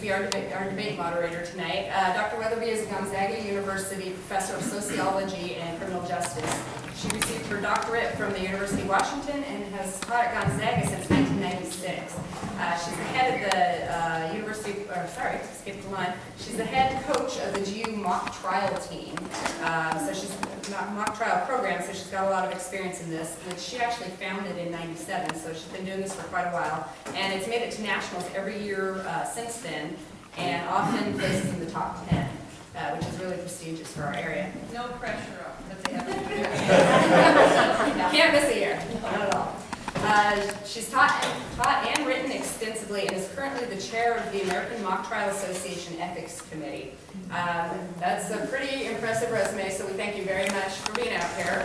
be our debate moderator tonight. Dr. Weatherby is a Gonzaga University professor of sociology and criminal justice. She received her doctorate from the University of Washington and has taught at Gonzaga since 1996. She's the head of the skipped the line. She's the head coach of the GU mock trial team. So she's mock trial program, so she's got a lot of experience in this, which she actually founded in '97, so she's been doing this for quite a while. And it's made it to nationals every year since then, and often places in the top 10, which is really prestigious for our area. No pressure on, but they have to do it. Can't miss a year, not at all. She's taught and written extensively and is currently the chair of the American Mock Trial Association Ethics Committee. That's a pretty impressive resume, so we thank you very much for being out here.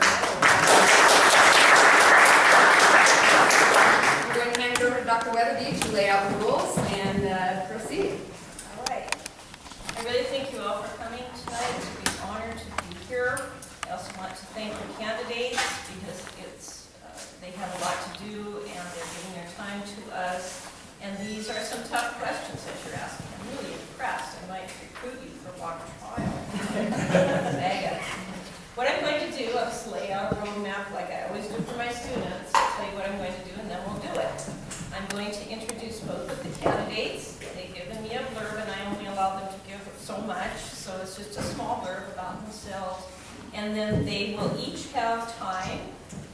I'm going to hand it over to Dr. Weatherby to lay out the rules and proceed. All right. I really thank you all for coming tonight. It's a great honor to be here. I also want to thank the candidates because they have a lot to do and they're giving their time to us. And these are some tough questions that you're asking. I'm really impressed. I might recruit you for mock trial. What I'm going to do, I'll just lay out a roadmap like I always do for my students. I'll tell you what I'm going to do and then we'll do it. I'm going to introduce both of the candidates. They've given me a blurb and I only allow them to give so much. So it's just a small blurb about themselves. And then they will each have time,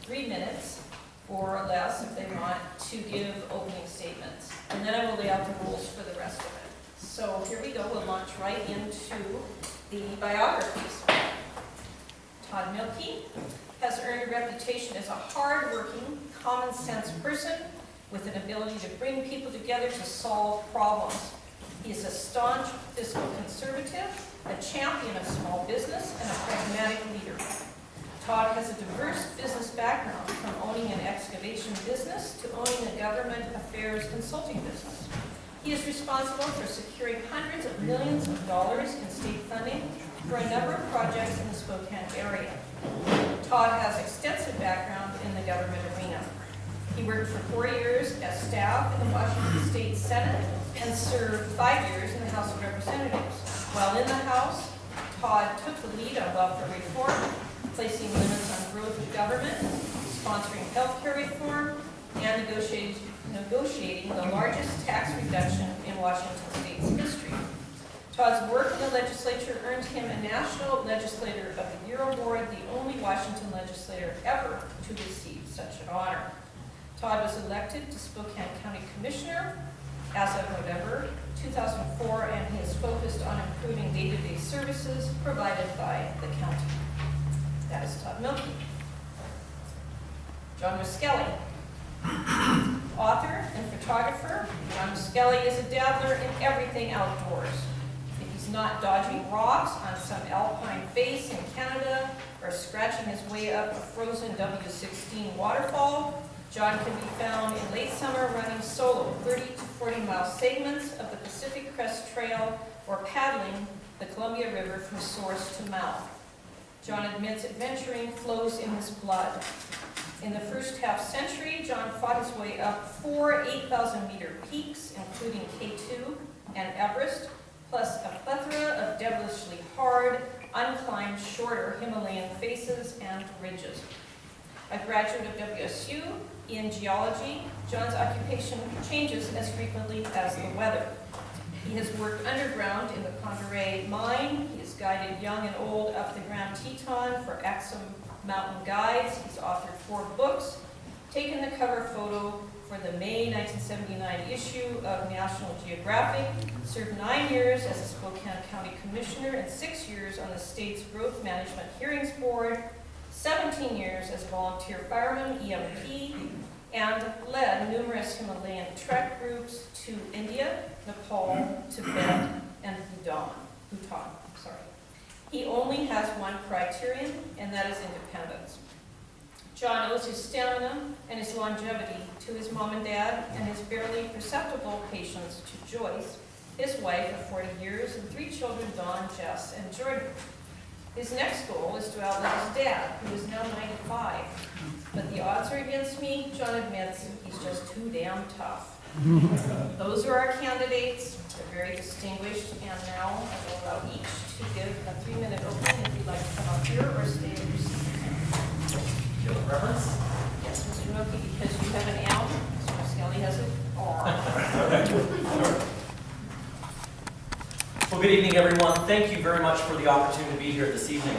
3 minutes, or less if they want, to give opening statements. And then I will lay out the rules for the rest of it. So here we go, we'll launch right into the biographies. Todd Mielke has earned a reputation as a hard-working, common-sense person with an ability to bring people together to solve problems. He is a staunch fiscal conservative, a champion of small business, and a pragmatic leader. Todd has a diverse business background, from owning an excavation business to owning a government affairs consulting business. He is responsible for securing hundreds of millions of dollars in state funding for a number of projects in the Spokane area. Todd has extensive background in the government arena. He worked for 4 years as staff in the Washington State Senate and served 5 years in the House of Representatives. While in the House, Todd took the lead on welfare reform, placing limits on growth of government, sponsoring health care reform, and negotiating the largest tax reduction in Washington State's history. Todd's work in the legislature earned him a National Legislator of the Year award, the only Washington legislator ever to receive such an honor. Todd was elected to Spokane County Commissioner as of November 2004, and he is focused on improving day-to-day services provided by the county. That is Todd Mielke. John Roskelley, author and photographer. John Roskelley is a dabbler in everything outdoors. If he's not dodging rocks on some alpine face in Canada or scratching his way up a frozen W16 waterfall, John can be found in late summer running solo 30 to 40-mile segments of the Pacific Crest Trail or paddling the Columbia River from source to mouth. John admits adventuring flows in his blood. In the first half-century, John fought his way up 4 8,000-meter peaks, including K2 and Everest, plus a plethora of devilishly hard, unclimbed, shorter Himalayan faces and ridges. A graduate of WSU in geology, John's occupation changes as frequently as the weather. He has worked underground in the Converay mine. He has guided young and old up the Grand Teton for Axum Mountain Guides. He's authored 4 books, taken the cover photo for the May 1979 issue of National Geographic, served 9 years as a Spokane County Commissioner and 6 years on the state's Growth Management Hearings Board, 17 years as a volunteer fireman, EMP, and led numerous Himalayan trek groups to India, Nepal, Tibet, and Bhutan. He only has one criterion, and that is independence. John owes his stamina and his longevity to his mom and dad and his barely perceptible patience to Joyce, his wife of 40 years, and 3 children, Dawn, Jess, and Jordan. His next goal is to outlive his dad, who is now 95. But the odds are against me. John admits he's just too damn tough. Those are our candidates. They're very distinguished. distinguished, and now I will allow each to give a 3-minute opening if you'd like to come up here or stay in your seat. Do you have a preference? Yes, Mr. Mielke, because you have an L, Mr. Roskelley has an R. Well, good evening, everyone. Thank you very much for the opportunity to be here this evening.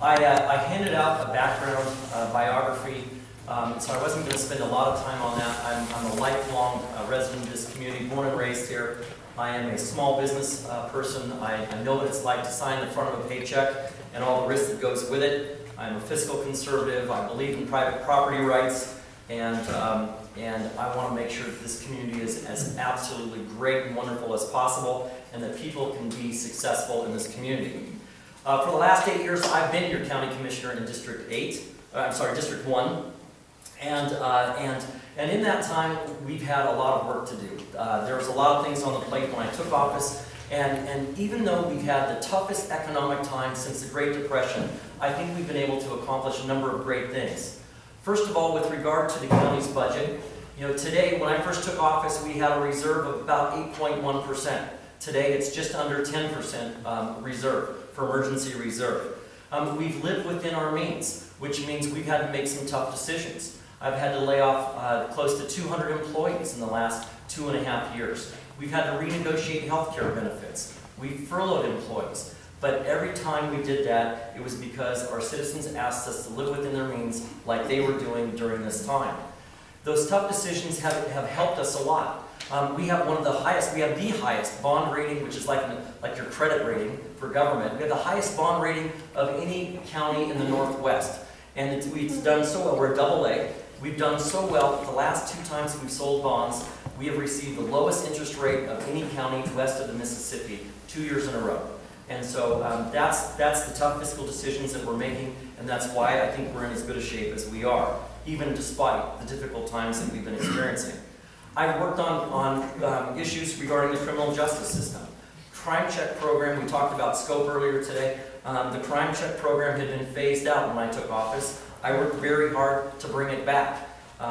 I handed out a background biography, so I wasn't going to spend a lot of time on that. I'm a lifelong resident of this community, born and raised here. I am a small business person. I know what it's like to sign the front of a paycheck and all the risk that goes with it. I'm a fiscal conservative. I believe in private property rights, and I want to make sure that this community is as absolutely great and wonderful as possible, and that people can be successful in this community. For the last 8 years, I've been your county commissioner in District 1, and in that time, we've had a lot of work to do. There was a lot of things on the plate when I took office, and even though we've had the toughest economic time since the Great Depression, I think we've been able to accomplish a number of great things. First of all, with regard to the county's budget, today, when I first took office, we had a reserve of about 8.1%. Today, it's just under 10% reserve for emergency reserve. We've lived within our means, which means we've had to make some tough decisions. I've had to lay off close to 200 employees in the last 2.5 years. We've had to renegotiate health care benefits. We've furloughed employees. But every time we did that, it was because our citizens asked us to live within their means like they were doing during this time. Those tough decisions have helped us a lot. We have the highest bond rating, which is like your credit rating for government. We have the highest bond rating of any county in the Northwest. And we've done so well. We're AA. We've done so well that the last 2 times we've sold bonds, we have received the lowest interest rate of any county west of the Mississippi 2 years in a row. And so that's the tough fiscal decisions that we're making, and that's why I think we're in as good a shape as we are, even despite the difficult times that we've been experiencing. I've worked on issues regarding the criminal justice system. Crime check program, we talked about scope earlier today. The crime check program had been phased out when I took office. I worked very hard to bring it back.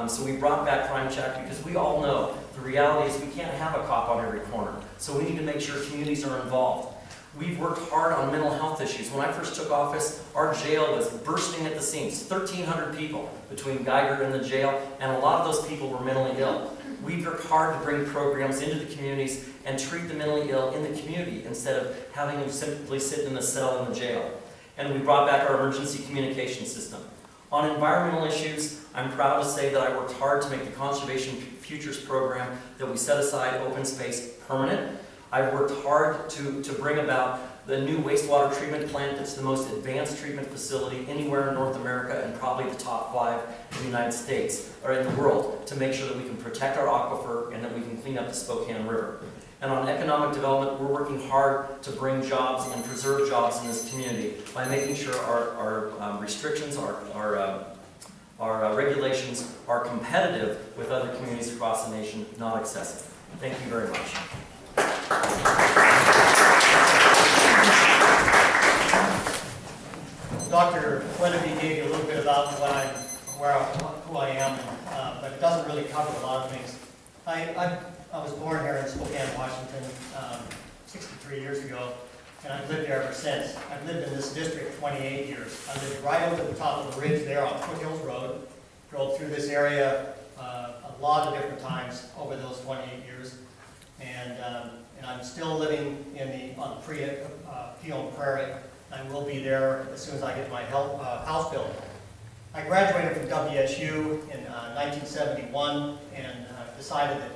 So we brought back crime check because we all know the reality is we can't have a cop on every corner. So we need to make sure communities are involved. We've worked hard on mental health issues. When I first took office, our jail was bursting at the seams. 1,300 people between Geiger and the jail, and a lot of those people were mentally ill. We've worked hard to bring programs into the communities and treat the mentally ill in the community instead of having them simply sit in a cell in the jail. And we brought back our emergency communication system. On environmental issues, I'm proud to say that I worked hard to make the Conservation Futures program that we set aside open space permanent. I've worked hard to bring about the new wastewater treatment plant that's the most advanced treatment facility anywhere in North America and probably the top 5 in the United States, or in the world, to make sure that we can protect our aquifer and that we can clean up the Spokane River. And on economic development, we're working hard to bring jobs and preserve jobs in this community by making sure our restrictions, our regulations are competitive with other communities across the nation, not excessive. Thank you very much. Dr. Weatherby gave you a little bit about who I am, but it doesn't really cover a lot of things. I was born here in Spokane, Washington, 63 years ago, and I've lived there ever since. I've lived in this district 28 years. I lived right over the top of the ridge there on Foothills Road, drove through this area a lot of different times over those 28 years, and I'm still living on Peon Prairie. I will be there as soon as I get my house built. I graduated from WSU in 1971 and decided that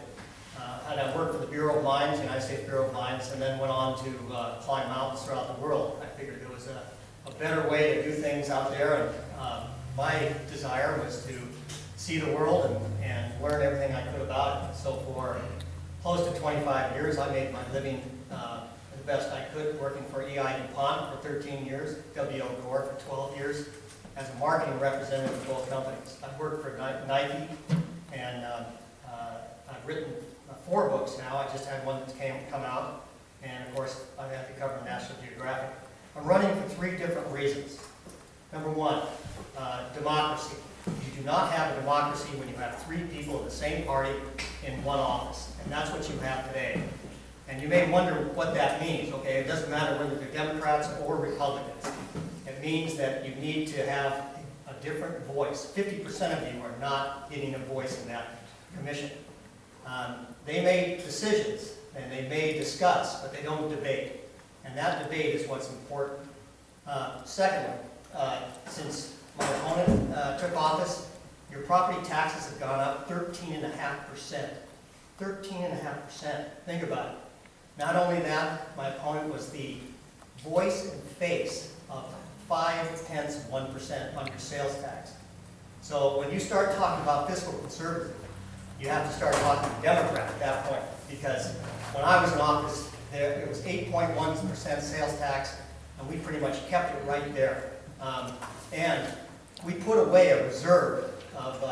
I worked for the Bureau of Mines, the United States Bureau of Mines, and then went on to climb mountains throughout the world. I figured there was a better way to do things out there, and my desire was to see the world and learn everything I could about it. So for close to 25 years, I made my living the best I could, working for EI DuPont for 13 years, W.O. Gore for 12 years, as a marketing representative of both companies. I've worked for Nike, and I've written 4 books now. I just had one that's come out, and of course, I've had to cover National Geographic. I'm running for 3 different reasons. Number 1, democracy. You do not have a democracy when you have 3 people of the same party in one office, and that's what you have today. And you may wonder wonder what that means, okay? It doesn't matter whether they're Democrats or Republicans. It means that you need to have a different voice. 50% of you are not getting a voice in that commission. They make decisions, and they may discuss, but they don't debate. And that debate is what's important. Secondly, since my opponent took office, your property taxes have gone up 13.5%. 13.5%. Think about it. Not only that, my opponent was the voice and face of 0.5% of 1% on your sales tax. So when you start talking about fiscal conservatism, you have to start talking Democrat at that point. Because when I was in office, it was 8.1% sales tax, and we pretty much kept it right there. And we put away a reserve of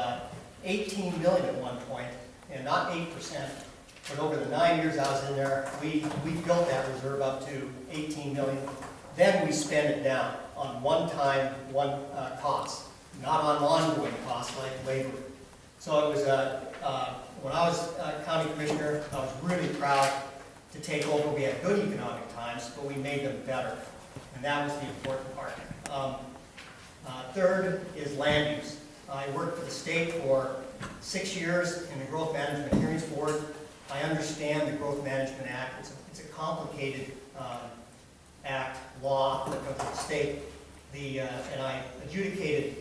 18 million at one point, and not 8%, but over the 9 years I was in there, we built that reserve up to 18 million. Then we spend it down on one-time costs, not on ongoing costs like labor. So it was when I was county commissioner, I was really proud to take over. We had good economic times, but we made them better, and that was the important part. Third is land use. I worked for the state for 6 years in the Growth Management Hearings Board. I understand the Growth Management Act. It's a complicated act, law that goes to the state. And I adjudicated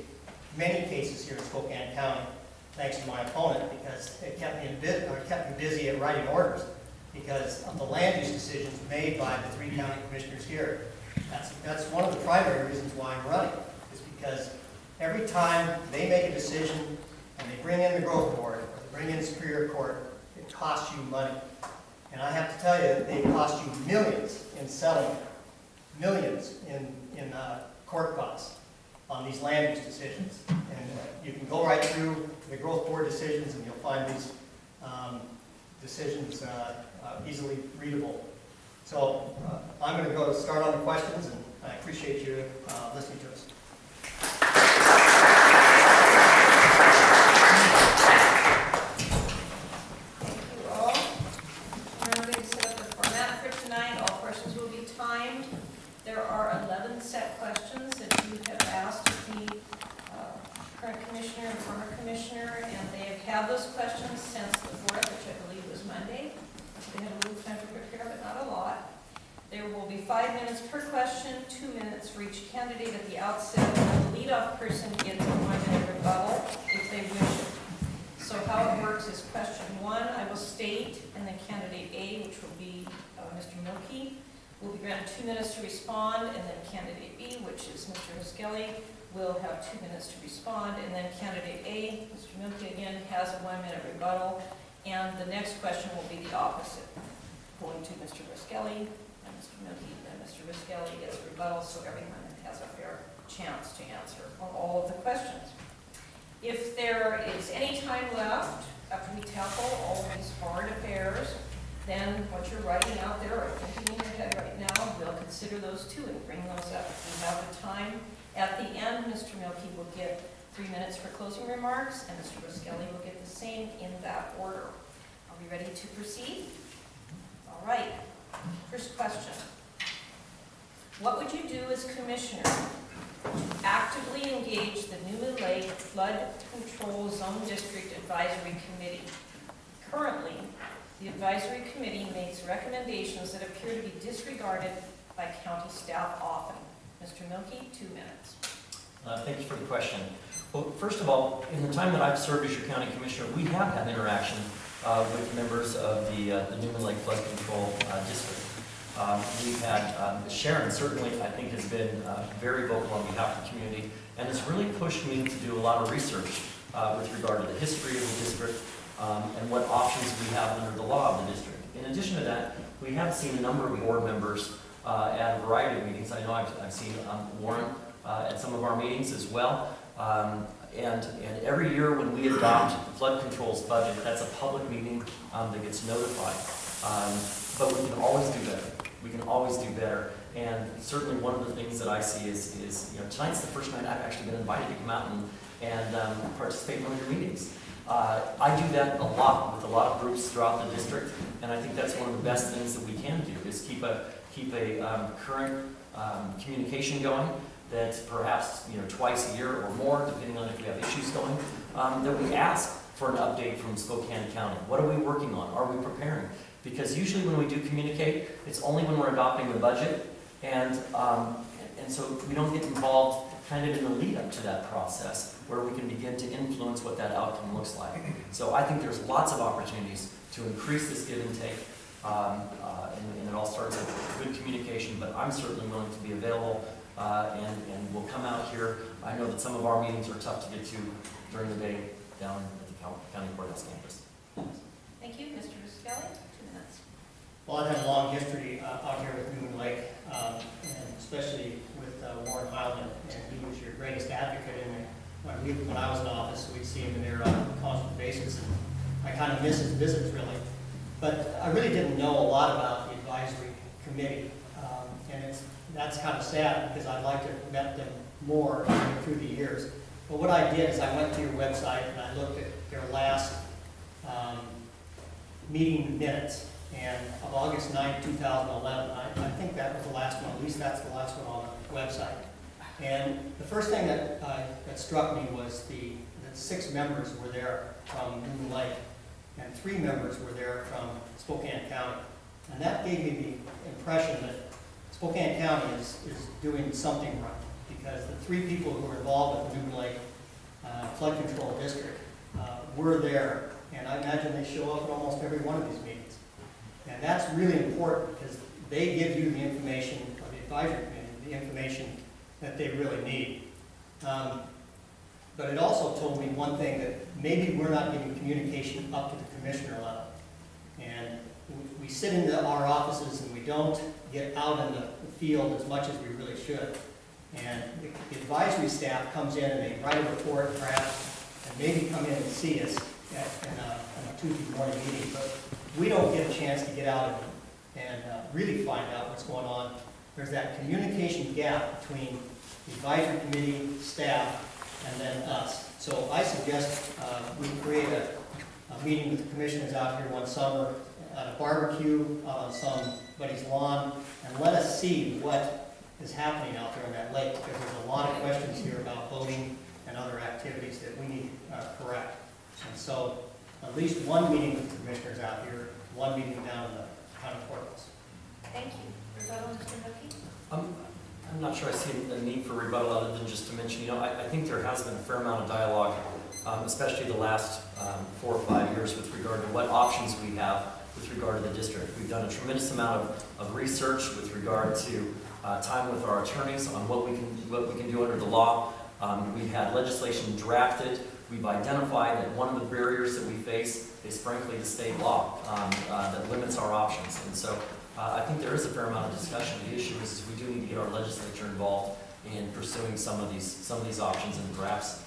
many cases here in Spokane County, thanks to my opponent, because it kept me busy at writing orders because of the land use decisions made by the 3 county commissioners here. That's one of the primary reasons why I'm running, is because every time they make a decision and they bring in the growth board, or they bring in Superior Court, it costs you money. And I have to tell you, they cost you millions in settlement, millions in court costs on these land use decisions. And you can go right through the growth board decisions and you'll find these decisions easily readable. So I'm going to start on the questions, and I appreciate you listening to us. Thank you all. Remember to set up the format for tonight. All questions will be timed. There are 11 set questions that you have asked the current commissioner and former commissioner, and they have had those questions since the 4th, which I believe was Monday. They had a little time to prepare, but not a lot. There will be 5 minutes per question, 2 minutes for each candidate at the outset, and the leadoff person gets a 1-minute rebuttal if they wish it. So how it works is question 1, I will state, and then candidate A, which will be Mr. Mielke, will be granted 2 minutes to respond, and then candidate B, which is Mr. Roskelley, will have 2 minutes to respond, and then candidate A, Mr. Mielke again, has a 1-minute rebuttal, and the next question will be the opposite, going to Mr. Roskelley, and Mr. Mielke, and Mr. Roskelley gets a rebuttal, so everyone has a fair chance to answer on all of the questions. If there is any time left after we tackle all of these hard affairs, then what you're writing out there or thinking in your head right now, we'll consider those too and bring those up if we have the time. At the end, Mr. Mielke will get 3 minutes for closing remarks, and Mr. Roskelley will get the same in that order. Are we ready to proceed? All right. First question. What would you do as commissioner to actively engage the Newman Lake Flood Control Zone District Advisory Committee? Currently, the advisory committee makes recommendations that appear to be disregarded by county staff often. Mr. Mielke, 2 minutes. Thank you for the question. Well, first of all, in the time that I've served as your county commissioner, we have had interaction with members of the Newman Lake Flood Control District. We've had Sharon, certainly, I think, has been very vocal on behalf of the community and has really pushed me to do a lot of research with regard to the history of the district and what options we have under the law of the district. In addition to that, we have seen a number of board members at a variety of meetings. I know I've seen Warren at some of our meetings as well. And every year when we adopt the flood controls budget, that's a public meeting that gets notified. But we can always do better. We can always do better. And certainly one of the things that I see is tonight's the first night I've actually been invited to come out and participate in one of your meetings. I do that a lot with a lot of groups throughout the district, and I think that's one of the best things that we can do, is keep a current communication going, that perhaps twice a year or more, depending on if we have issues going, that we ask for an update from Spokane County. What are we working on? Are we preparing? Because usually when we do communicate, it's only when we're adopting the budget, and so we don't get involved kind of in the lead up to that process, where we can begin to influence what that outcome looks like. So I think there's lots of opportunities to increase this give and take, and it all starts with good communication, but I'm certainly willing to be available, and we'll come out here. I know that some of our meetings are tough to get to during the day down at the County Courthouse campus. Thank you, Mr. Roskelley, 2 minutes. Well, I've had a long history out here with Newman Lake, and especially with Warren Highland, and he was your greatest advocate in it. When I was in office, we'd see him in there on a constant basis, and I kind of miss his visits, really. But I really didn't know a lot about the advisory committee, and that's kind of sad, because I'd like to have met them more through the years. But what I did is I went to your website and I looked at their last meeting minutes, and of August 9, 2011, I think that was the last one, at least that's the last one on the website. And the first thing that struck me was that 6 members were there from Newman Lake, and 3 members were there from Spokane County. And that gave me the impression that Spokane County is doing something right, because the 3 people who were involved with the Newman Lake Flood Control District were there, and I imagine they show up at almost every one of these meetings. And that's really important, because they give you the information, or the advisory committee, the information that they really need. But it also told me one thing, that maybe we're not getting communication up to the commissioner level. And we sit in our offices and we don't get out in the field as much as we really should. And the advisory staff comes in and they write a report, perhaps, and maybe come in and see us in a Tuesday morning meeting. But we don't get a chance to get out and really find out what's going on. There's that communication gap between the advisory committee, staff, and then us. So I suggest we create a meeting with the commissioners out here one summer at a barbecue on somebody's lawn, and let us see what is happening out there on that lake, because there's a lot of questions here about boating and other activities that we need correct. And so at least one meeting with the commissioners out here, one meeting down in the county courthouse. Thank you. Rebuttal, Mr. Mielke? I'm not sure I see a need for rebuttal, other than just to mention, I think there has been a fair amount of dialogue, especially the last 4 or 5 years, with regard to what options we have with regard to the district. We've done a tremendous amount of research with regard to time with our attorneys on what we can do under the law. We've had legislation drafted. We've identified that one of the barriers that we face is frankly the state law that limits our options. And so I think there is a fair amount of discussion. The issue is we do need to get our legislature involved in pursuing some of these options, and perhaps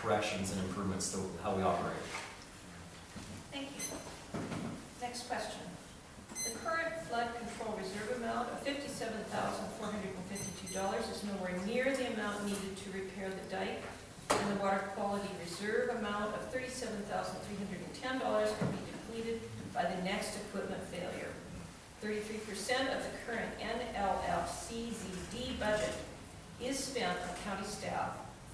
corrections and improvements to how we operate. Thank you. Next question. The current flood control reserve amount of $57,452 is nowhere near the amount needed to repair the dike, and the water quality reserve amount of $37,310 can be depleted by the next equipment failure. 33% of the current NLFCZD budget is spent on county staff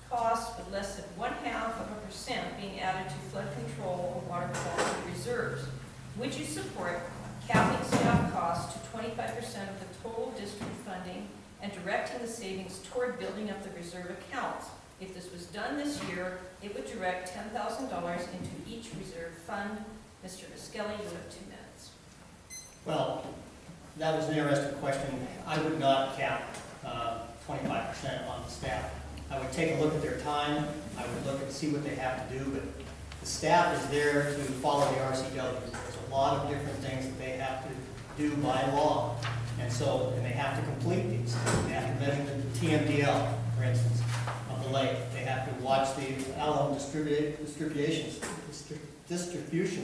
costs, with less than 0.5% being added to flood control or water quality reserves. Would you support capping staff costs to 25% of the total district funding and directing the savings toward building up the reserve accounts? If this was done this year, it would direct $10,000 into each reserve fund. Mr. Roskelley, you have 2 minutes. Well, that was an interesting question. I would not cap 25% on the staff. I would take a look at their time. I would look and see what they have to do, but the staff is there to follow the RCW. There's a lot of different things that they have to do by law. And they have to complete these. They have to measure the TMDL, for instance, of the lake. They have to watch the alum distribution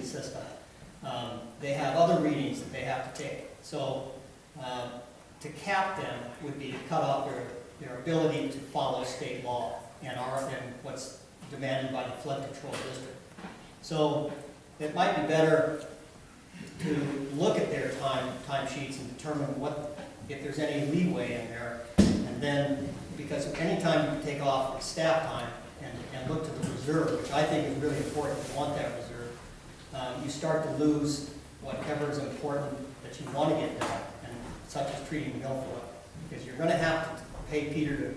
system. They have other readings that they have to take. So to cap them would be to cut off their ability to follow state law and what's demanded by the flood control district. So it might be better to look at their time sheets and determine if there's any leeway in there. And then, because anytime you take off staff time and look to the reserve, which I think is really important, you want that reserve, you start to lose whatever is important that you want to get done, and such as treating milfoil. Because you're going to have to pay Peter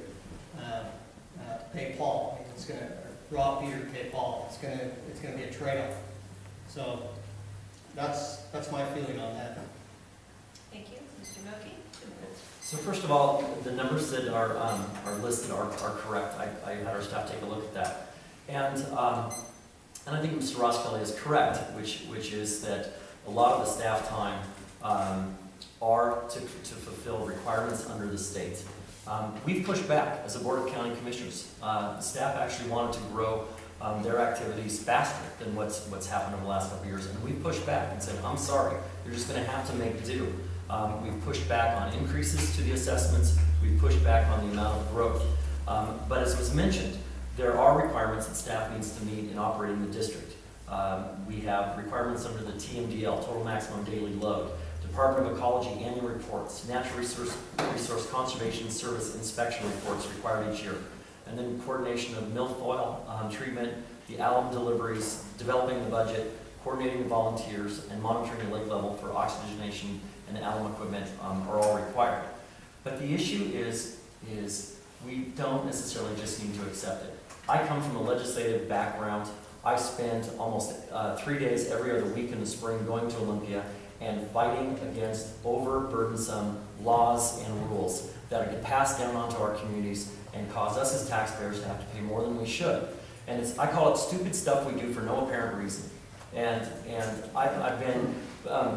to pay Paul. I mean, it's going to rob Peter to pay Paul. It's going to be a trade-off. So that's my feeling on that. Thank you. Mr. Mielke? So first of all, the numbers that are listed are correct. I had our staff take a look at that. And I think Mr. Roskelley is correct, which is that a lot of the staff time are to fulfill requirements under the state. We've pushed back as a Board of County Commissioners. The staff actually wanted to grow their activities faster than what's happened over the last couple of years, and we pushed back and said, I'm sorry, you're just going to have to make do. We've pushed back on increases to the assessments. We've pushed back on the amount of growth. But as was mentioned, there are requirements that staff needs to meet in operating the district. We have requirements under the TMDL, Total Maximum Daily Load, Department of Ecology annual reports, Natural Resource Conservation Service inspection reports required each year, and then coordination of milfoil treatment, the alum deliveries, developing the budget, coordinating the volunteers, and monitoring the lake level for oxygenation and alum equipment are all required. But the issue is we don't necessarily just need to accept it. I come from a legislative background. I spend almost 3 days every other week in the spring going to Olympia and fighting against overburdensome laws and rules that get passed down onto our communities and cause us as taxpayers to have to pay more than we should. And I call it stupid stuff we do for no apparent reason. And I've been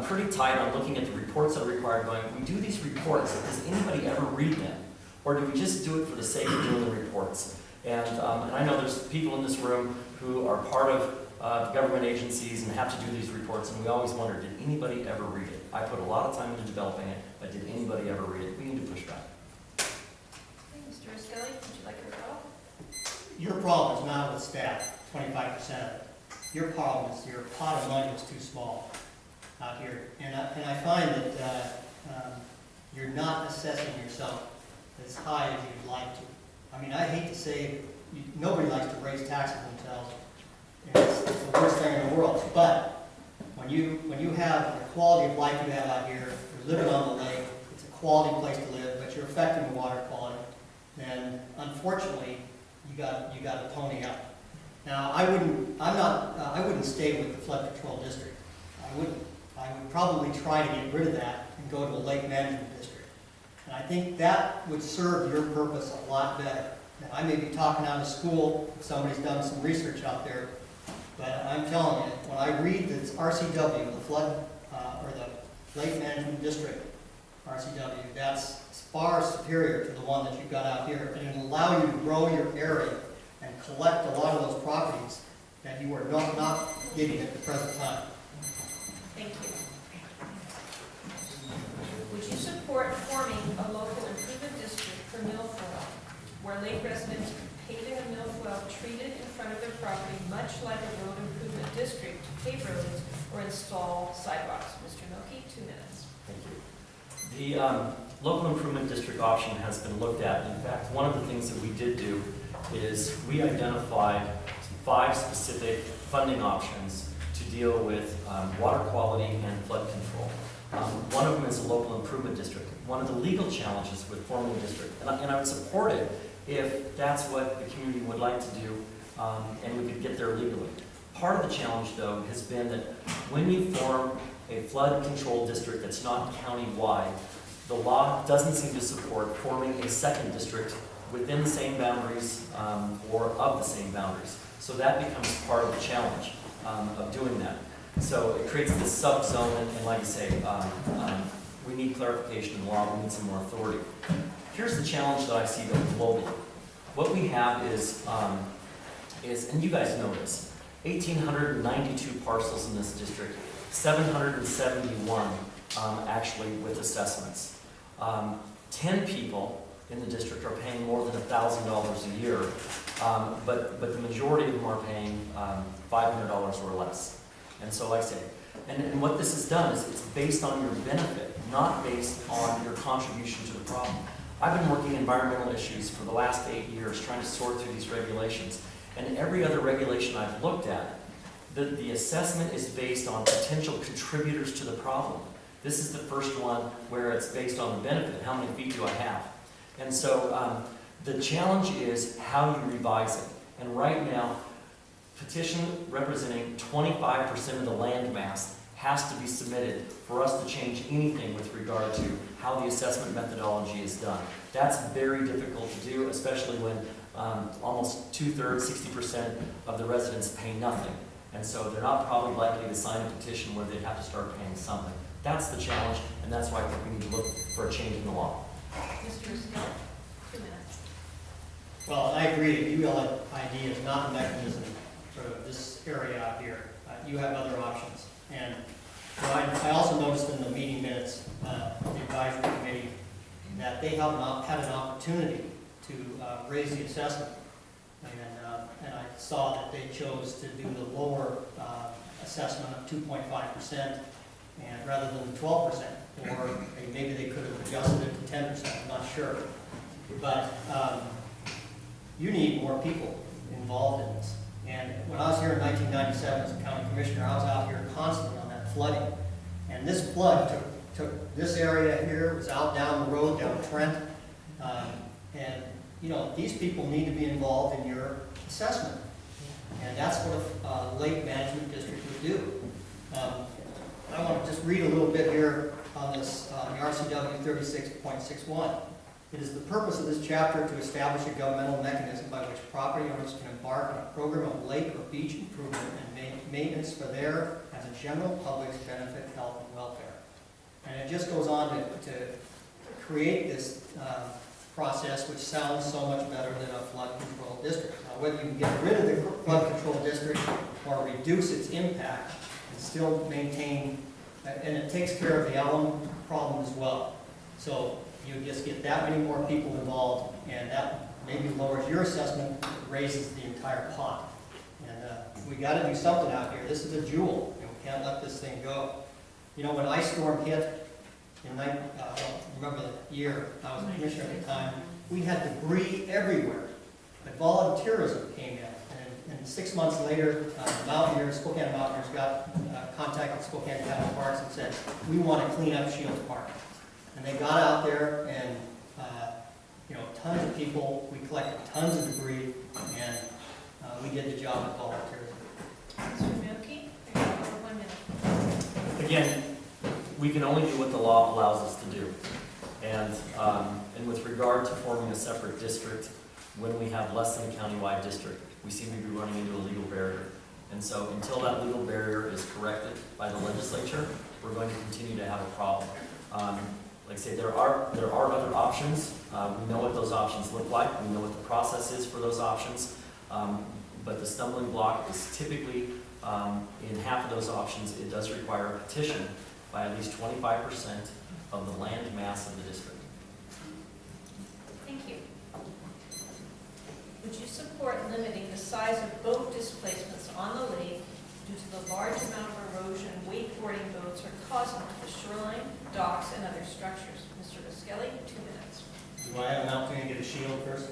pretty tight on looking at the reports that are required, going, we do these reports, does anybody ever read them? Or do we just do it for the sake of doing the reports? And I know there's people in this room who are part of government agencies and have to do these reports, and we always wonder, did anybody ever read it? I put a lot of time into developing it, but did anybody ever read it? We need to push back. Okay, Mr. Roskelley, would you like to follow? Your problem is not with staff, 25% of it. Your problem is your pot of money is too small out here. And I find that you're not assessing yourself as high as you'd like to. I mean, I hate to say, nobody likes to raise taxes themselves. It's the worst thing in the world. But when you have the quality of life you have out here, you're living on the lake, it's a quality place to live, but you're affecting the water quality, then unfortunately you got to pony up. Now I wouldn't stay with the flood control district. I would probably try to get rid of that and go to a lake management district. And I think that would serve your purpose a lot better. Now, I may be talking out of school if somebody's done some research out there, but I'm telling you, when I read this RCW, the flood or the lake management district RCW, that's far superior to the one that you've got out here, and it'll allow you to grow your area and collect a lot of those properties that you are not getting at the present time. Thank you. Would you support forming a local improvement district for milfoil, where lake residents paving a milfoil treated in front of their property, much like a road improvement district, to pave roads or install sidewalks? Mr. Mielke, 2 minutes. Thank you. The local improvement district option has been looked at. In fact, one of the things that we did do is we identified 5 specific funding options to deal with water quality and flood control. One of them is a local improvement district. One of the legal challenges with forming a district, and I would support it if that's what the community would like to do, and we could get there legally. Part of the challenge, though, has been that when you form a flood control district that's not county-wide, the law doesn't seem to support forming a second district within the same boundaries or of the same boundaries. So that becomes part of the challenge of doing that. So it creates this subzone, and like I say, we need clarification in the law, we need some more authority. Here's the challenge that I see though globally. What we have is, and you guys know this, 1,892 parcels in this district, 771 actually with assessments. 10 people in the district are paying more than $1,000 a year But the majority of them are paying $500 or less. And so like I say, and what this has done is it's based on your benefit, not based on your contribution to the problem. I've been working environmental issues for the last 8 years trying to sort through these regulations. And every other regulation I've looked at, the assessment is based on potential contributors to the problem. This is the first one where it's based on the benefit. How many feet do I have? And so the challenge is how you revise it. And right now, petition representing 25% of the land mass has to be submitted for us to change anything with regard to how the assessment methodology is done. That's very difficult to do, especially when almost 2/3, 60% of the residents pay nothing. And so they're not probably likely to sign a petition where they'd have to start paying something. That's the challenge, and that's why I think we need to look for a change in the law. Mr. Roskelley, 2 minutes. Well, I agree that ULID is not the mechanism for this area out here. You have other options. And I also noticed in the meeting minutes of the advisory committee that they had an opportunity to raise the assessment. And I saw that they chose to do the lower assessment of 2.5%, and rather than the 12%, or maybe they could have adjusted it to 10%, I'm not sure. But you need more people involved in this. And when I was here in 1997 as a county commissioner, I was out here constantly on that flooding. And this flood took this area here, was out down the road, down Trent. And, you know, these people need to be involved in your assessment. And that's what a lake management district would do. I want to just read a little bit here on this, the RCW 36.61. It is the purpose of this chapter to establish a governmental mechanism by which property owners can embark on a program of lake or beach improvement and maintenance for their, as a general public's benefit, health, and welfare. And it just goes on to create this process, which sounds so much better than a flood control district. Now, whether you can get rid of the flood control district or reduce its impact and still maintain, and it takes care of the alum problem as well. So you just get that many more people involved, and that maybe lowers your assessment, raises the entire pot. And we got to do something out here. This is a jewel, and we can't let this thing go. You know, when ice storm hit, I don't remember the year, I was a commissioner at the time, we had debris everywhere. But volunteerism came in. And 6 months later, Spokane Mountaineers contacted Spokane County Parks and said, we want to clean up Shields Park. And they got out there and, you know, tons of people, we collected tons of debris, and we did the job with volunteerism. Mr. Mielke, you're going for 1 minute. Again, we can only do what the law allows us to do. And with regard to forming a separate district, when we have less than a countywide district, we seem to be running into a legal barrier. And so until that legal barrier is corrected by the legislature, we're going to continue to have a problem. Like I say, there are other options. We know what those options look like. We know what the process is for those options. But the stumbling block is typically, in half of those options, it does require a petition by at least 25% of the land mass of the district. Thank you. Would you support limiting the size of boat displacements on the lake due to the large amount of erosion wakeboarding boats are causing to the shoreline, docks, and other structures? Mr. Roskelley, 2 minutes. Do I have an opportunity to get a shield first?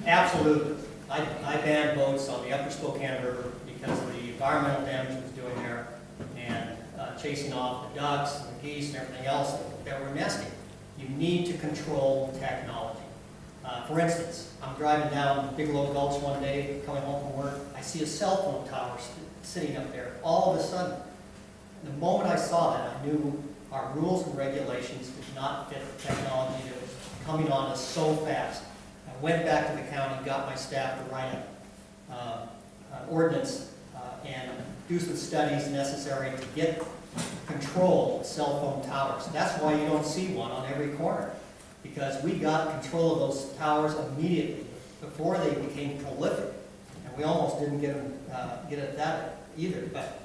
Absolutely. I banned boats on the upper Spokane River because of the environmental damage it was doing there, and chasing off the ducks and the geese and everything else that were nesting. You need to control technology. For instance, I'm driving down Bigelow Gulch one day, coming home from work. I see a cell phone tower sitting up there. All of a sudden, the moment I saw that, I knew our rules and regulations did not fit the technology that was coming on us so fast. I went back to the county, got my staff to write an ordinance and do some studies necessary to get control of cell phone towers. That's why you don't see one on every corner, because we got control of those towers immediately before they became prolific, and we almost didn't get at that either. But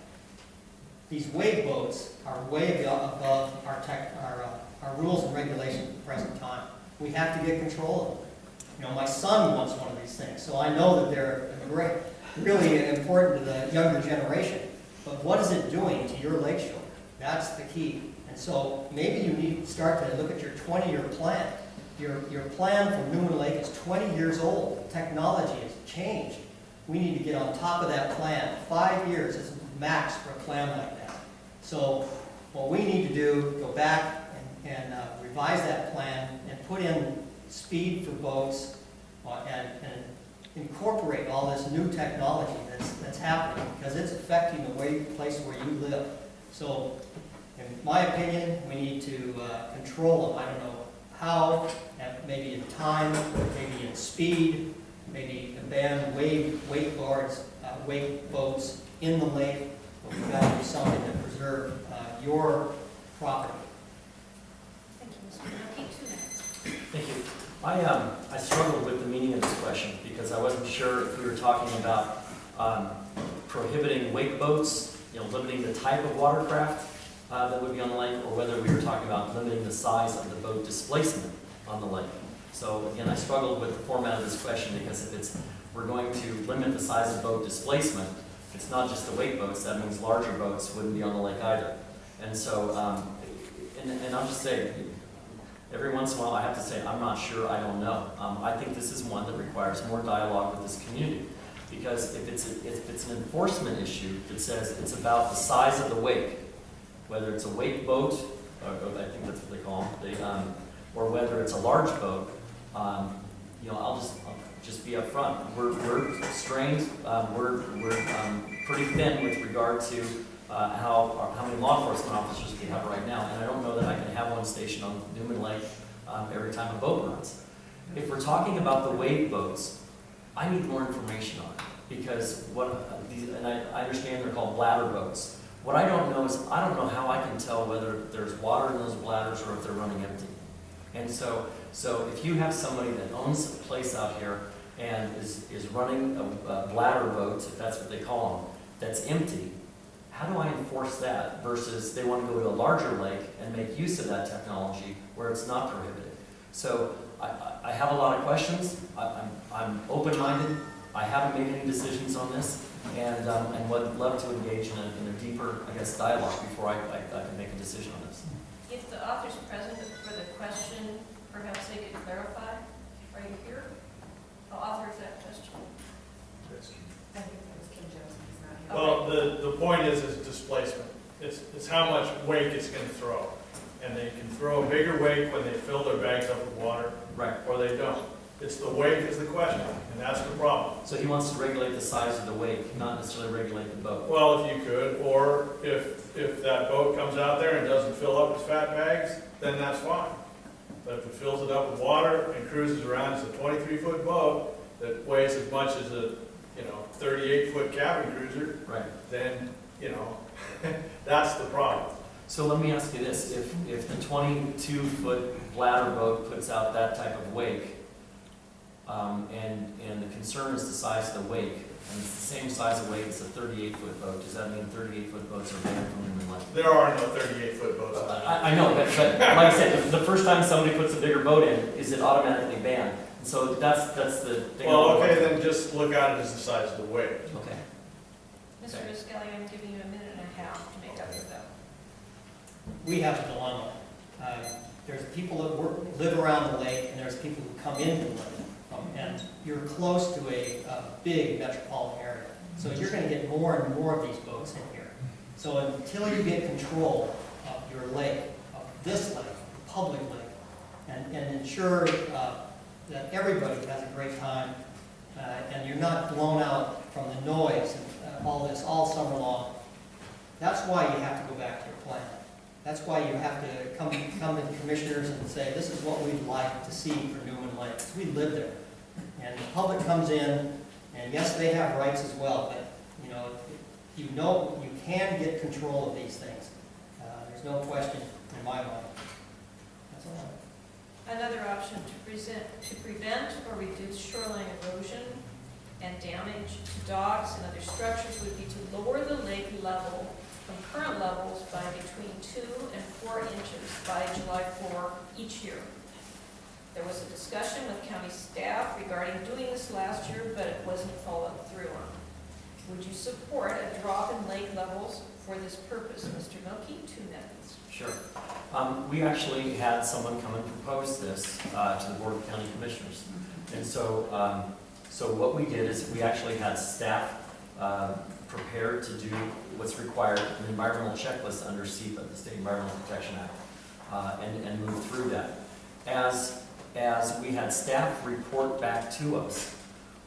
these wave boats are way above our rules and regulations at the present time. We have to get control of them. You know, my son wants one of these things, so I know that they're really important to the younger generation. But what is it doing to your lake shore? That's the key. And so maybe you need to start to look at your 20-year plan. Your plan for Newman Lake is 20 years old. Technology has changed. We need to get on top of that plan. 5 years is max for a plan like that. So what we need to do, go back and revise that plan and put in speed for boats and incorporate all this new technology that's happening, because it's affecting the place where you live. So in my opinion, we need to control them. I don't know how, maybe in time, maybe in speed, maybe ban wake guards, wake boats in the lake, but we've got to do something to preserve your property. Thank you, Mr. Mielke. 2 minutes. Thank you. I struggled with the meaning of this question because I wasn't sure if we were talking about prohibiting wake boats, limiting the type of watercraft that would be on the lake, or whether we were talking about limiting the size of the boat displacement on the lake. So again, I struggled with the format of this question because if we're going to limit the size of boat displacement, it's not just the wake boats, that means larger boats wouldn't be on the lake either. And so, and I'll just say, every once in a while I have to say, I'm not sure, I don't know. I think this is one that requires more dialogue with this community. Because if it's an enforcement issue that says it's about the size of the wake, whether it's a wake boat, or I think that's what they call them, or whether it's a large boat, I'll just be upfront. We're strained. We're pretty thin with regard to how many law enforcement officers we have right now, and I don't know that I can have one stationed on Newman Lake every time a boat runs. If we're talking about the wake boats, I need more information on it, because and I understand they're called bladder boats. What I don't know is, I don't know how I can tell whether there's water in those bladders or if they're running empty. And so if you have somebody that owns a place out here and is running a bladder boat, if that's what they call them, that's empty, how do I enforce that versus they want to go to a larger lake and make use of that technology where it's not prohibited? So I have a lot of questions. I'm open-minded. I haven't made any decisions on this, and would love to engage in a deeper, dialogue before I can make a decision on this. If the author's present for the question, perhaps they could clarify right here. The author of that question. I think that was Kim Jones, he's not here. Well, the point is displacement. It's how much wake it's going to throw. And they can throw a bigger wake when they fill their bags up with water, Right. or they don't. It's the wake is the question, and that's the problem. So he wants to regulate the size of the wake, not necessarily regulate the boat. Well, if you could, or if that boat comes out there and doesn't fill up its fat bags, then that's fine. But if it fills it up with water and cruises around as a 23-foot boat that weighs as much as a 38-foot cabin cruiser, Right. then that's the problem. So let me ask you this: if the 22-foot bladder boat puts out that type of wake, and the concern is the size of the wake, and it's the same size of wake as a 38-foot boat, does that mean 38-foot boats are banned from Newman Lake? There are no 38-foot boats. I know, but like I said, the first time somebody puts a bigger boat in, is it automatically banned? And so that's the thing. Well, okay, then just look at it as the size of the wake. Okay. Mr. Roskelley, I'm giving you 1.5 minutes to make up your vote. We have a dilemma. There's people that live around the lake, and there's people who come into the lake. And you're close to a big metropolitan area. So you're going to get more and more of these boats in here. So until you get control of your lake, of this lake, the public lake, and ensure that everybody has a great time, and you're not blown out from the noise and all this all summer long, that's why you have to go back to your plan. That's why you have to come to the commissioners and say, this is what we'd like to see for Newman Lake. We live there. And the public comes in, and yes, they have rights as well, but you can get control of these things. There's no question in my mind. That's all. Another option to prevent or reduce shoreline erosion and damage to docks and other structures would be to lower the lake level from current levels by between 2 and 4 inches by July 4 each year. There was a discussion with county staff regarding doing this last year, but it wasn't followed through on. Would you support a drop in lake levels for this purpose? Mr. Mielke, 2 minutes. Sure. We actually had someone come and propose this to the Board of County Commissioners. And so, so what we did is we actually had staff prepared to do what's required, an environmental checklist under SEPA, the State Environmental Protection Act, and move through that. As we had staff report back to us,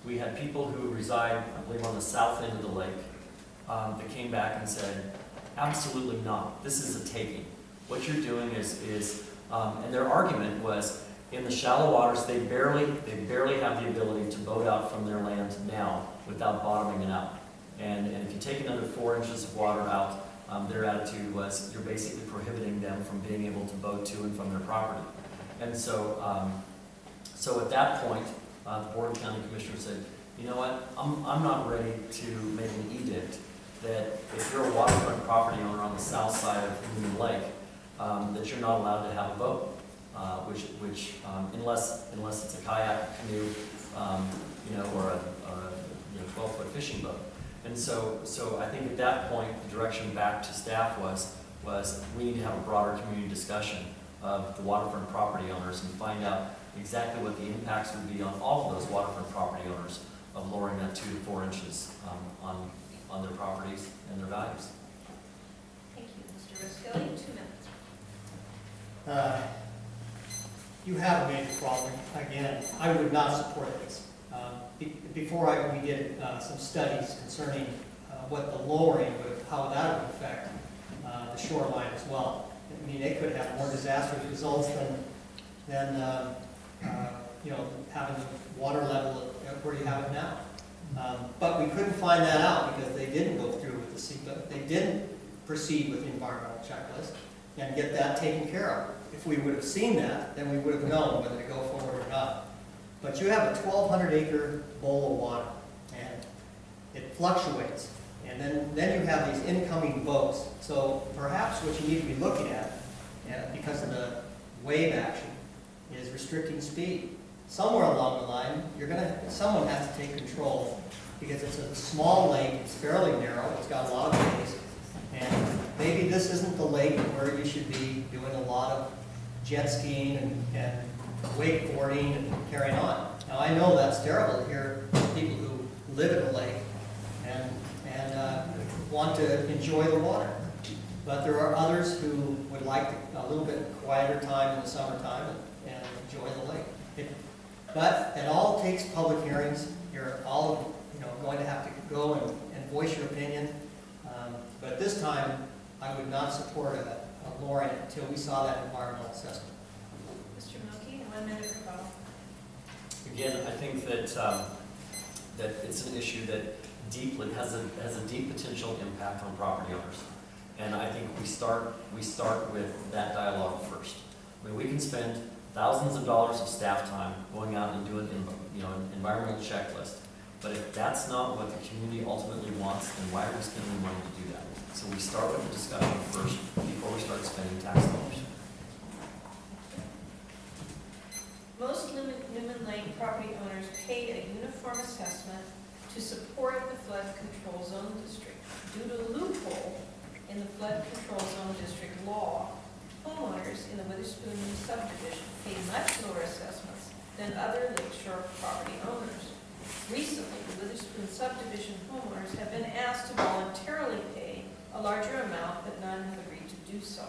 we had people who reside, I believe, on the south end of the lake that came back and said, absolutely not. This is a taking. What you're doing is and their argument was, in the shallow waters, they barely have the ability to boat out from their land now without bottoming it out. And if you take another 4 inches of water out, their attitude was, you're basically prohibiting them from being able to boat to and from their property. And so, so at that point, the Board of County Commissioners said, you know what, I'm not ready to make an edict that if you're a waterfront property owner on the south side of Newman Lake, that you're not allowed to have a boat, unless it's a kayak, canoe, or a 12-foot fishing boat. And so I think at that point, the direction back to staff was we need to have a broader community discussion of the waterfront property owners and find out exactly what the impacts would be on all of those waterfront property owners of lowering that 2 to 4 inches on their properties and their values. Thank you. Mr. Roskelley, 2 minutes. You have made the problem. Again, I would not support this. Before we did some studies concerning what the lowering how that would affect the shoreline as well. I mean, it could have more disastrous results than having the water level where you have it now. But we couldn't find that out because they didn't go through with the SEPA. They didn't proceed with the environmental checklist and get that taken care of. If we would have seen that, then we would have known whether to go forward or not. But you have a 1,200-acre bowl of water, and it fluctuates. And then you have these incoming boats. So perhaps what you need to be looking at, because of the wave action, is restricting speed. Somewhere along the line, someone has to take control, because it's a small lake, it's fairly narrow, it's got a lot of bays, and maybe this isn't the lake where you should be doing a lot of jet skiing and wakeboarding and carrying on. Now I know that's terrible to hear people who live at a lake and want to enjoy the water. But there are others who would like a little bit quieter time in the summertime and enjoy the lake. But it all takes public hearings. You're all going to have to go and voice your opinion. But this time, I would not support a lowering until we saw that environmental assessment. Mr. Mielke, 1 minute for follow. Again, I think that it's an issue that has a deep potential impact on property owners. And I think we start with that dialogue first. I mean, we can spend thousands of dollars of staff time going out and doing an environmental checklist. But if that's not what the community ultimately wants, then why are we spending money to do that? So we start with the discussion first before we start spending tax dollars. Most Newman Lake property owners paid a uniform assessment to support the flood control zone district. Due to a loophole in the flood control zone district law, homeowners in the Witherspoon subdivision pay much lower assessments than other lakeshore property owners. Recently, the Witherspoon subdivision homeowners have been asked to voluntarily pay a larger amount, but none have agreed to do so.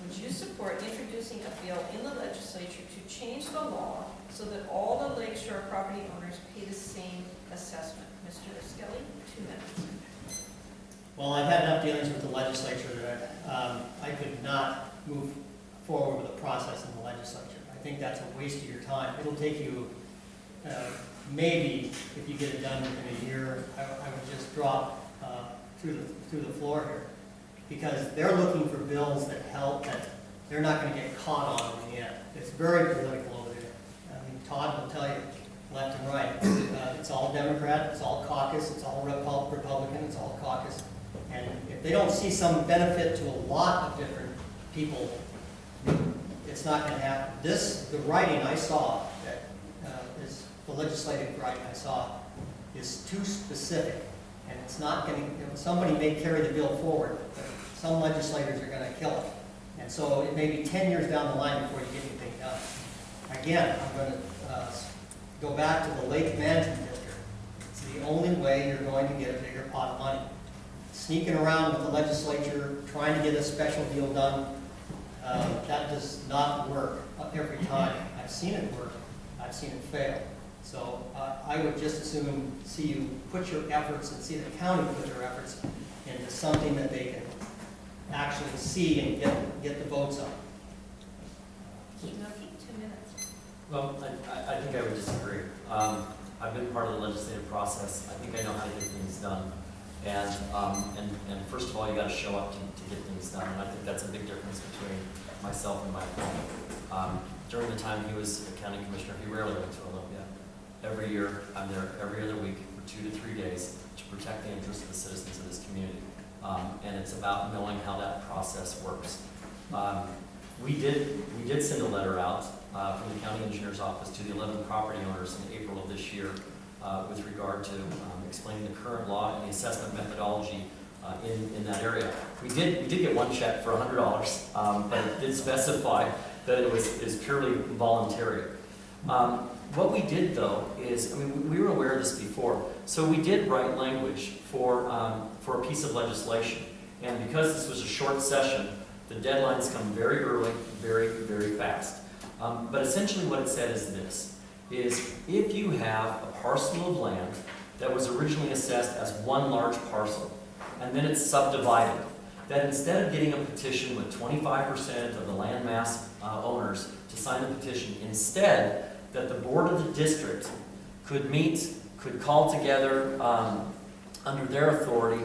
Would you support introducing a bill in the legislature to change the law so that all the lakeshore property owners pay the same assessment? Mr. Roskelley, 2 minutes. Well, I've had enough dealings with the legislature that I could not move forward with a process in the legislature. I think that's a waste of your time. It'll take you, maybe if you get it done within a year, I would just drop through the floor here. Because they're looking for bills that help, that they're not going to get caught on in the end. It's very political over there. I mean, Todd will tell you left and right. It's all Democrat, it's all caucus, it's all Republican, it's all caucus. And if they don't see some benefit to a lot of different people, it's not gonna happen. The writing I saw, that is the legislative writing I saw, is too specific, and it's not gonna, somebody may carry the bill forward, but some legislators are gonna kill it. And so it may be 10 years down the line before you get anything done. Again, I'm gonna go back to the Lake Management District. It's the only way you're going to get a bigger pot of money. Sneaking around with the legislature, trying to get a special deal done, that does not work every time. I've seen it work, I've seen it fail. So I would just as soon see you put your efforts and see the county put their efforts into something that they can actually see and get the votes on. Keep 2 minutes. Well, I think I would disagree. I've been part of the legislative process. I think I know how to get things done. And first of all, you got to show up to get things done. And I think that's a big difference between myself and my opponent. During the time he was a county commissioner, he rarely went to Olympia. Every year, I'm there every other week for 2 to 3 days to protect the interests of the citizens of this community. And it's about knowing how that process works. We did send a letter out from the county engineer's office to the 11 property owners in April of this year with regard to explaining the current law and the assessment methodology in that area. We did get one check for $100, but it did specify that it is purely voluntary. What we did though is, I mean, we were aware of this before, so we did write language for a piece of legislation. And because this was a short session, the deadlines come very early, very, very fast. But essentially what it said is this, is if you have a parcel of land that was originally assessed as one large parcel, and then it's subdivided, that instead of getting a petition with 25% of the land mass owners to sign the petition, instead that the board of the district could meet, could call together under their authority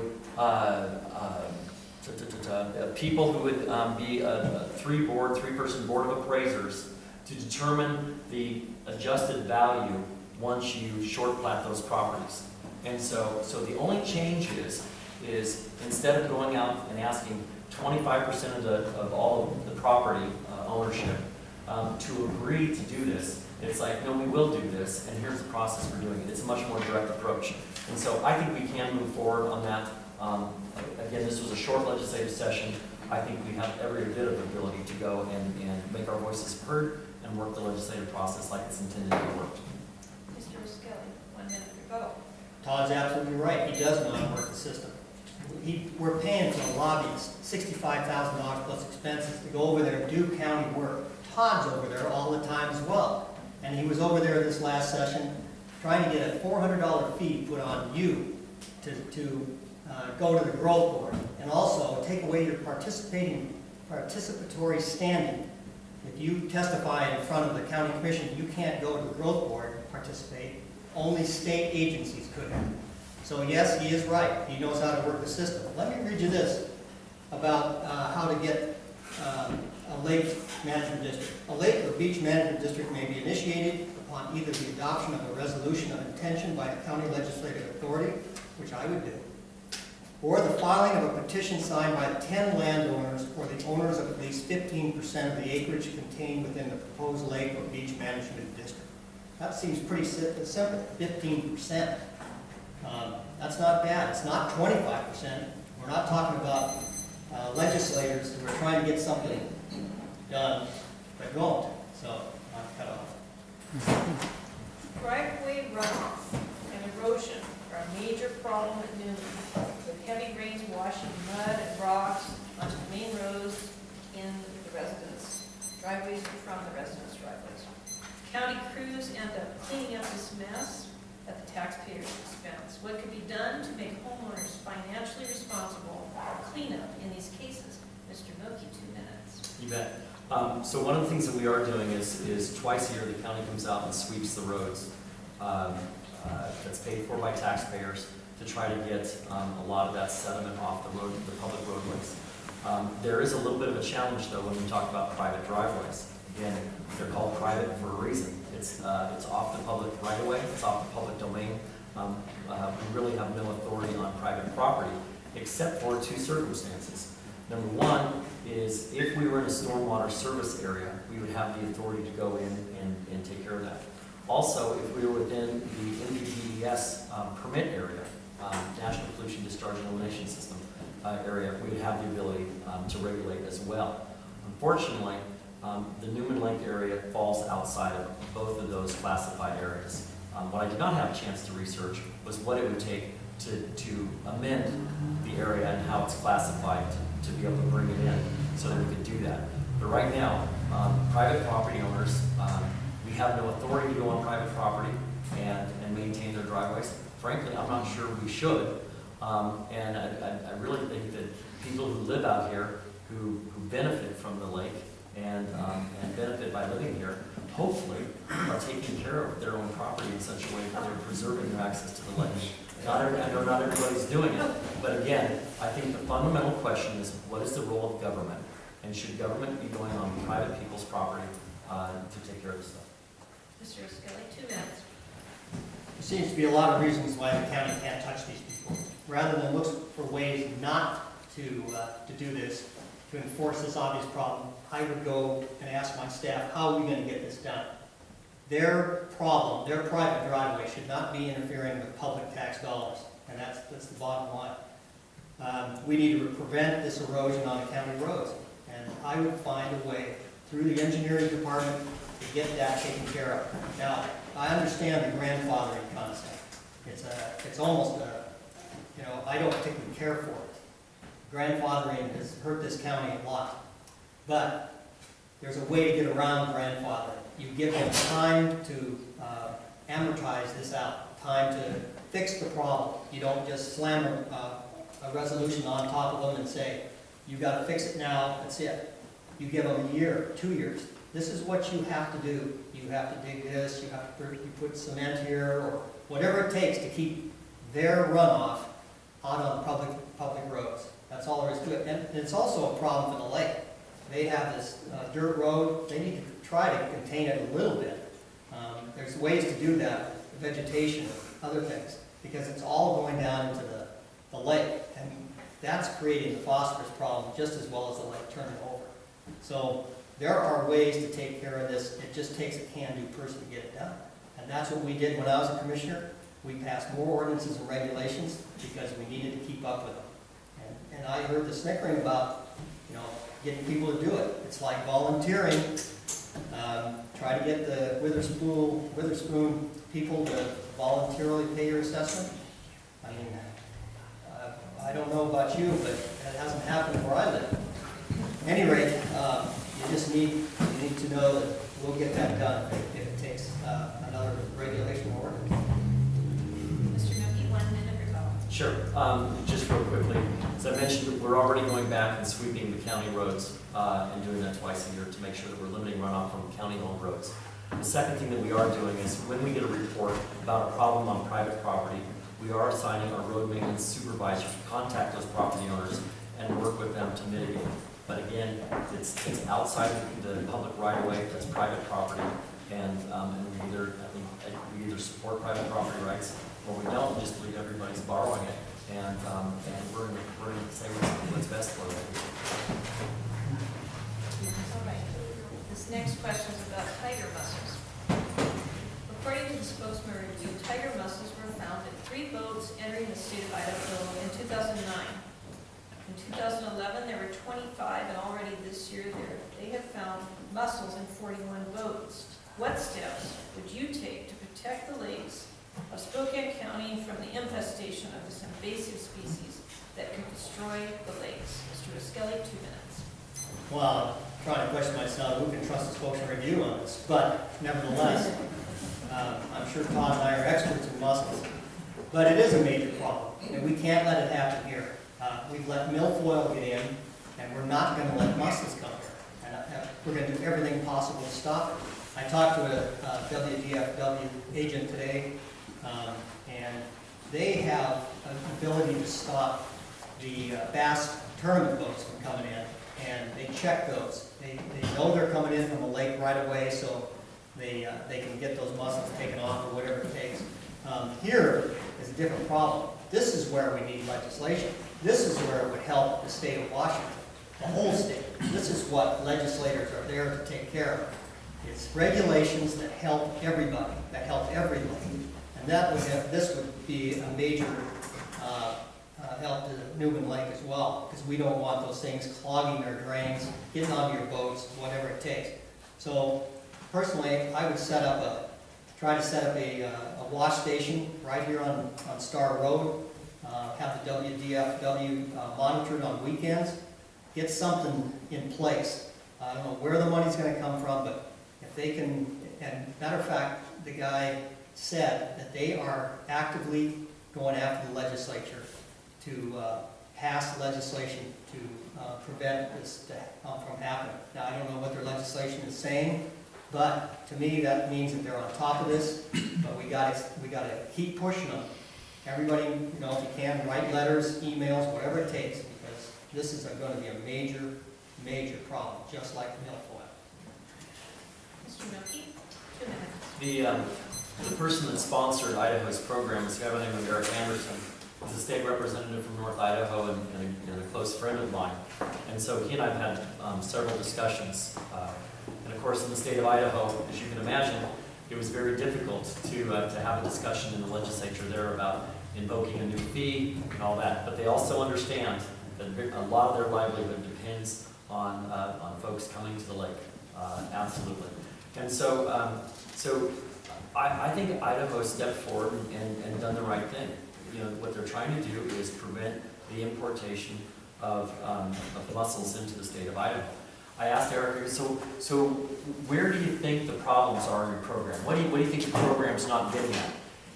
people who would be a three-person board of appraisers to determine the adjusted value once you short plat those properties. And so the only change is instead of going out and asking 25% of all of the property ownership to agree to do this, it's like, no, we will do this, and here's the process for doing it. It's a much more direct approach. And so I think we can move forward on that. Again, this was a short legislative session. I think we have every bit of ability to go and make our voices heard and work the legislative process like it's intended to be worked. Mr. Roskelley, 1 minute to go. Todd's absolutely right. He does know how to work the system. We're paying for a lobbyist $65,000 plus expenses to go over there and do county work. Todd's over there all the time as well. And he was over there this last session trying to get a $400 fee put on you to go to the growth board, and also take away your participatory standing. If you testify in front of the county commission, you can't go to the growth board and participate. Only state agencies could have. So yes, he is right. He knows how to work the system. Let me read you this about how to get a lake management district. A lake or beach management district may be initiated upon either the adoption of a resolution of intention by a county legislative authority, which I would do, or the filing of a petition signed by 10 landowners or the owners of at least 15% of the acreage contained within the proposed lake or beach management district. That seems pretty simple, 15%. That's not bad. It's not 25%. We're not talking about legislators who are trying to get something done but don't. So I'm cut off. Driveway runoff and erosion are a major problem at Newman, with heavy rains washing mud and rocks onto the main roads in the residents' driveways and from the residents' driveways. County crews end up cleaning up this mess at the taxpayers' expense. What could be done to make homeowners financially responsible for cleanup in these cases? Mr. Mielke, 2 minutes. You bet. So one of the things that we are doing is twice a year the county comes out and sweeps the roads. That's paid for by taxpayers to try to get a lot of that sediment off the road, the public roadways. There is a little bit of a challenge though when we talk about private driveways. Again, they're called private for a reason. It's off the public right of way, it's off the public domain. We really have no authority on private property except for 2 circumstances. Number one is if we were in a stormwater service area, we would have the authority to go in and take care of that. Also, if we were within the NPDES permit area, National Pollution Discharge Elimination System area, we would have the ability to regulate as well. Unfortunately, the Newman Lake area falls outside of both of those classified areas. What I did not have a chance to research was what it would take to amend the area and how it's classified to be able to bring it in so that we could do that. But right now, private property owners, we have no authority to go on private property and maintain their driveways. Frankly, I'm not sure we should. And I really think that people who live out here, who benefit from the lake and benefit by living here, hopefully are taking care of their own property in such a way that they're preserving their access to the lake. I know not everybody's doing it, but again, I think the fundamental question is, what is the role of government? And should government be going on private people's property to take care of this stuff? Mr. Roskelley, 2 minutes. There seems to be a lot of reasons why the county can't touch these people. Rather than look for ways not to do this, to enforce this obvious problem, I would go and ask my staff, how are we going to get this done? Their problem, their private driveway should not be interfering with public tax dollars, and that's the bottom line. We need to prevent this erosion on the county roads, and I would find a way through the engineering department to get that taken care of. Now, I understand the grandfathering concept. It's almost I don't particularly care for it. Grandfathering has hurt this county a lot, but there's a way to get around grandfathering. You give them time to amortize this out, time to fix the problem. You don't just slam a resolution on top of them and say, you got to fix it now, that's it. You give them a year, 2 years. This is what you have to do. You have to dig this, you have to put cement here, or whatever it takes to keep their runoff out on public roads. That's all there is to it. And it's also a problem for the lake. They have this dirt road. They need to try to contain it a little bit. There's ways to do that, vegetation, other things, because it's all going down into the lake. And that's creating the phosphorus problem just as well as the lake turning over. So there are ways to take care of this. It just takes a can-do person to get it done. And that's what we did when I was a commissioner. We passed more ordinances and regulations because we needed to keep up with them. And I heard the snickering about, getting people to do it. It's like volunteering. Try to get the Witherspoon people to voluntarily pay your assessment. I mean, I don't know about you, but that hasn't happened where I live. At any rate, you just need to know that we'll get that done if it takes another regulation or ordinance. Mr. Mielke, 1 minute rebuttal. Sure. Just real quickly, as I mentioned, we're already going back and sweeping the county roads and doing that twice a year to make sure that we're limiting runoff from county-owned roads. The second thing that we are doing is when we get a report about a problem on private property, we are assigning our road maintenance supervisors to contact those property owners and work with them to mitigate. But again, it's outside the public right-of-way, that's private property, and we either support private property rights or we don't. We just believe everybody's borrowing it, and we're going to say what's best for them. All right. This next question is about tiger mussels. According to the spokesman review, tiger mussels were found in 3 boats entering the state of Idaho in 2009. In 2011, there were 25, and already this year they have found mussels in 41 boats. What steps would you take to protect the lakes of Spokane County from the infestation of this invasive species that could destroy the lakes? Mr. Roskelley, 2 minutes. Well, I'm trying to question myself, who can trust the spokesman review on this? But nevertheless, I'm sure Todd and I are experts in mussels. But it is a major problem, and we can't let it happen here. We've let milfoil get in, and we're not going to let mussels come here. And we're going to do everything possible to stop it. I talked to a WDFW agent today, and they have an ability to stop the bass tournament boats from coming in, and they check those. They know they're coming in from a lake right away, so they can get those mussels taken off or whatever it takes. Here is a different problem. This is where we need legislation. This is where it would help the state of Washington. the whole state. This is what legislators are there to take care of. It's regulations that help everybody, that help everybody. And that would have, this would be a major help to Newman Lake as well, because we don't want those things clogging their drains, getting onto your boats, whatever it takes. So personally, I would try to set up a wash station right here on Star Road, have the WDFW monitored on weekends, get something in place. I don't know where the money's gonna come from, but if they can, and matter of fact, the guy said that they are actively going after the legislature to pass legislation to prevent this from happening. Now, I don't know what their legislation is saying, but to me, that means that they're on top of this, but we gotta keep pushing them. Everybody, you know, if you can, write letters, emails, whatever it takes, because this is gonna be a major, major problem, just like the milfoil. Mr. Mielke, 2 minutes. The person that sponsored Idaho's program is a guy by the name of Eric Anderson. He's a state representative from North Idaho and a close friend of mine. And so he and I have had several discussions. And of course, in the state of Idaho, as you can imagine, it was very difficult to have a discussion in the legislature there about invoking a new fee and all that. But they also understand that a lot of their livelihood depends on folks coming to the lake. Absolutely. And so, I think Idaho stepped forward and done the right thing. You know, what they're trying to do is prevent the importation of mussels into the state of Idaho. I asked Eric, so where do you think the problems are in your program? What do you think your program's not getting at?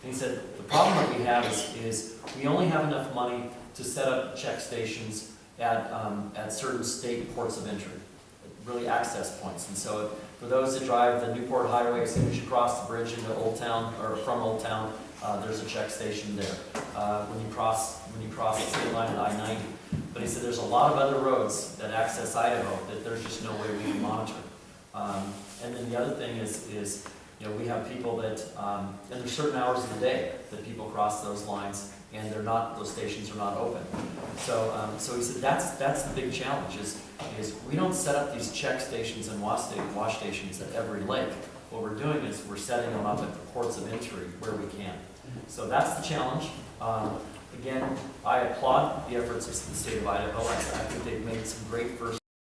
And he said, the problem that we have is we only have enough money to set up check stations at certain state ports of entry, really access points. And so for those that drive the Newport Highway, as soon as you cross the bridge into Old Town, or from Old Town, there's a check station there. When you cross the state line at I-90. But he said there's a lot of other roads that access Idaho that there's just no way we can monitor. And then the other thing is you know, we have people that, and there's certain hours of the day that people cross those lines, and those stations are not open. So he said that's the big challenge is we don't set up these check stations and wash stations at every lake. What we're doing is we're setting them up at the ports of entry where we can. So that's the challenge. Again, I applaud the efforts of the state of Idaho. I think they've made some great first